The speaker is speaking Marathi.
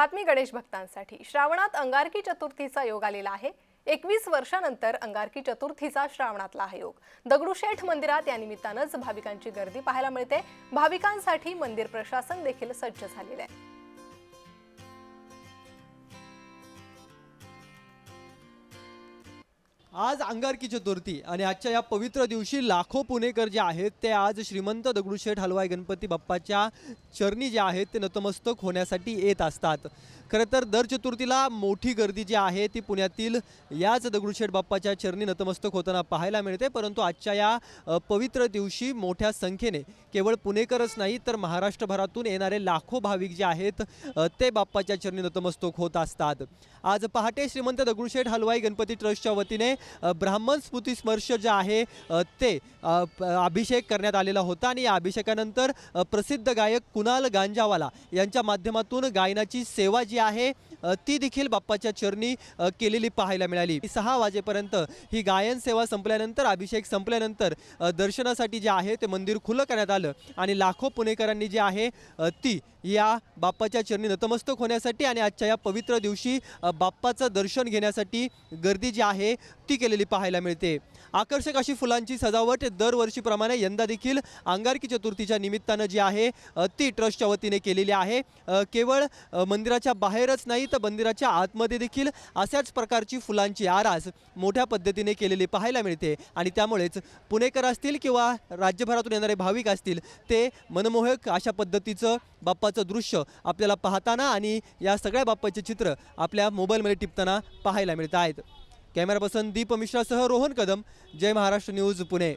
बातमी गणेश भक्तांसाठी। श्रावणात अंगारकी चतुर्थीचा योग आलेला आहे। 21 वर्षांनंतर अंगारकी चतुर्थीचा श्रावणातला हा योग। दगडूशेठ मंदिरात या निमित्तानंच भाविकांची गर्दी पाहायला मिळते। भाविकांसाठी मंदिर प्रशासन देखील सज्ज झालेले आहे। आज अंगारकी चतुर्थी आणि आजच्या या पवित्र दिवशी लाखो पुणेकर जे आहेत ते आज श्रीमंत दगडूशेठ हलवाई गणपती बाप्पाच्या चरणी जे आहेत ते नतमस्तक होण्यासाठी येत असतात। खरं तर दर चतुर्थीला मोठी गर्दी जी आहे ती पुण्यातील याच दगडूशेठ बाप्पाच्या चरणी नतमस्तक होताना पाहायला मिळते। परंतु आजच्या या पवित्र दिवशी मोठ्या संख्येने केवळ पुणेकरच नाही तर महाराष्ट्रभरातून येणारे लाखो भाविक जे आहेत ते बाप्पाच्या चरणी नतमस्तक होत असतात। आज पहाटे श्रीमंत दगडूशेठ हलवाई गणपती ट्रस्टच्या वतीने ब्राह्मण स्मृती स्पर्श जे आहे ते अभिषेक करण्यात आलेला होता आणि या अभिषेकानंतर प्रसिद्ध गायक कुणाल गांजावाला यांच्या माध्यमातून गायनाची सेवा जी आहे ती देखील बाप्पाच्या चरणी केलेली पाहायला मिळाली। 6 वाजेपर्यंत ही गायन सेवा संपल्यानंतर अभिषेक संपल्यानंतर दर्शनासाठी जे आहे ते मंदिर खुलं करण्यात आलं आणि लाखो पुणेकरांनी जे आहे ती या बाप्पाच्या चरणी नतमस्तक होण्यासाठी आणि आजच्या या पवित्र दिवशी बाप्पाचं दर्शन घेण्यासाठी गर्दी जी आहे ती केलेली पाहायला मिळते। आकर्षक अशी फुलांची सजावट दरवर्षीप्रमाणे यंदा देखील अंगारकी चतुर्थीच्या निमित्तानं जी आहे ती ट्रस्टच्या वतीने केलेली आहे। केवळ मंदिराच्या बाहेरच नाही तर मंदिराच्या आतमध्ये देखील अशाच प्रकारची फुलांची आरास मोठ्या पद्धतीने केलेली पाहायला मिळते आणि त्यामुळेच पुणेकर असतील किंवा राज्यभरातून येणारे भाविक असतील ते मनमोहक अशा पद्धतीचं बाप्पाचं दृश्य आपल्याला पाहताना आणि या सगळ्या बाप्पाचे चित्र आपल्या मोबाईलमध्ये टिपताना पाहायला मिळत आहेत। कॅमेरा पर्सन दीप मिश्रासह रोहन कदम, जय महाराष्ट्र न्यूज, पुणे।